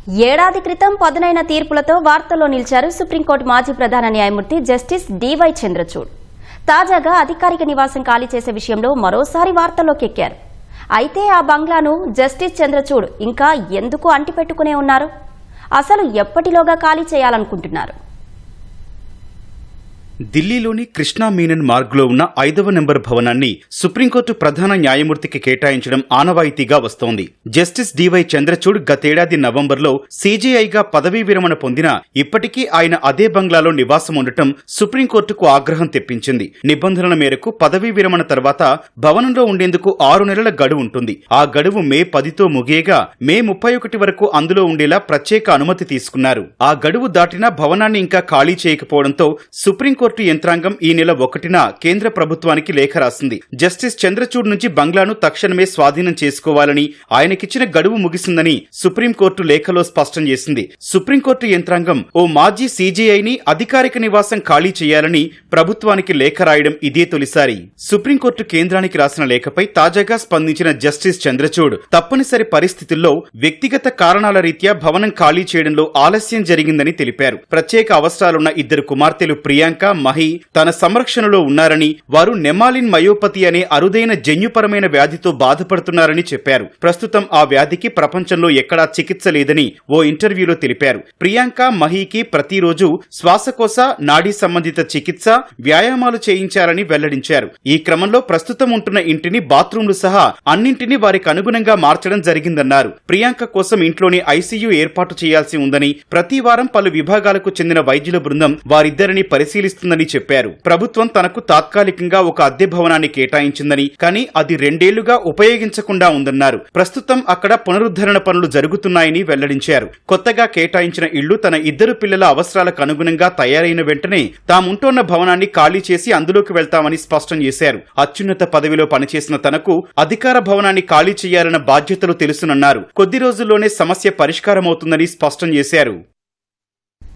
ఏడాది క్రితం పదునైన తీర్పులతో వార్తల్లో నిలిచారు సుప్రీంకోర్టు మాజీ ప్రధాన న్యాయమూర్తి జస్టిస్ డివై చంద్రచూడ్. తాజాగా అధికారిక నివాసం ఖాళీ చేసే విషయంలో మరోసారి వార్తల్లోకి ఎక్కారు. అయితే ఆ బంగ్లాను జస్టిస్ చంద్రచూడ్ ఇంకా ఎందుకు అంటిపెట్టుకునే ఉన్నారు? అసలు ఎప్పటిలోగా ఖాళీ చేయాలనుకుంటున్నారు? ఢిల్లీలోని కృష్ణా మీనన్ మార్గ్లో ఉన్న 5వ నెంబర్ భవనాన్ని సుప్రీంకోర్టు ప్రధాన న్యాయమూర్తికి కేటాయించడం ఆనవాయితీగా వస్తోంది. జస్టిస్ డివై చంద్రచూడ్ గతేడాది నవంబర్లో సీజేఐగా పదవీ విరమణ పొందినా ఇప్పటికీ ఆయన అదే బంగ్లాలో నివాసం ఉండటం సుప్రీంకోర్టుకు ఆగ్రహం తెప్పించింది. నిబంధనల మేరకు పదవీ విరమణ తర్వాత భవనంలో ఉండేందుకు 6 నెలల గడువు ఉంటుంది. ఆ గడువు మే 10తో ముగియగా మే 31 వరకు అందులో ఉండేలా ప్రత్యేక అనుమతి తీసుకున్నారు. ఆ గడువు దాటినా భవనాన్ని ఇంకా ఖాళీ చేయకపోవడంతో సుప్రీంకోర్టు యంత్రాంగం ఈ నెల 1న కేంద్ర ప్రభుత్వానికి లేఖ రాసింది. జస్టిస్ చంద్రచూడ్ నుంచి బంగ్లాను తక్షణమే స్వాధీనం చేసుకోవాలని, ఆయనకిచ్చిన గడువు ముగిసిందని సుప్రీంకోర్టు లేఖలో స్పష్టం చేసింది. సుప్రీంకోర్టు యంత్రాంగం ఓ మాజీ సీజేఐని అధికారిక నివాసం ఖాళీ చేయాలని ప్రభుత్వానికి లేఖ రాయడం ఇదే తొలిసారి. సుప్రీంకోర్టు కేంద్రానికి రాసిన లేఖపై తాజాగా స్పందించిన జస్టిస్ చంద్రచూడ్ తప్పనిసరి పరిస్థితుల్లో వ్యక్తిగత కారణాల రీత్యా భవనం ఖాళీ చేయడంలో ఆలస్యం జరిగిందని తెలిపారు. ప్రత్యేక అవసరాలున్న 2 కుమార్తెలు ప్రియాంక, మహి తన సంరక్షణలో ఉన్నారని, వారు నెమాలిన్ మయోపతి అనే అరుదైన జన్యుపరమైన వ్యాధితో బాధపడుతున్నారని చెప్పారు. ప్రస్తుతం ఆ వ్యాధికి ప్రపంచంలో ఎక్కడా చికిత్స లేదని ఓ ఇంటర్వ్యూలో తెలిపారు. ప్రియాంక, మహికి ప్రతిరోజు శ్వాసకోశ, నాడీ సంబంధిత చికిత్స, వ్యాయామాలు చేయించాలని వెల్లడించారు. ఈ క్రమంలో ప్రస్తుతం ఉంటున్న ఇంటిని, బాత్రూంలు సహా అన్నింటినీ వారికి అనుగుణంగా మార్చడం జరిగిందన్నారు. ప్రియాంక కోసం ఇంట్లోని ఐసీయూ ఏర్పాటు చేయాల్సి ఉందని, ప్రతి వారం పలు విభాగాలకు చెందిన వైద్యుల బృందం వారిద్దరిని పరిశీలిస్తుందని చెప్పారు. ప్రభుత్వం తనకు తాత్కాలికంగా ఒక అద్దె భవనాన్ని కేటాయించిందని, కానీ అది 2 ఏళ్లుగా ఉపయోగించకుండా ఉందన్నారు. ప్రస్తుతం అక్కడ పునరుద్ధరణ పనులు జరుగుతున్నాయని వెల్లడించారు. కొత్తగా కేటాయించిన ఇళ్లు తన 2 పిల్లల అవసరాలకు అనుగుణంగా తయారైన వెంటనే తాముంటోన్న భవనాన్ని ఖాళీ చేసి అందులోకి వెళ్తామని స్పష్టం చేశారు. అత్యున్నత పదవిలో పనిచేసిన తనకు అధికార భవనాన్ని ఖాళీ చేయాలన్న బాధ్యతలు తెలుసునన్నారు. కొద్ది రోజుల్లోనే సమస్య పరిష్కారమవుతుందని స్పష్టం చేశారు.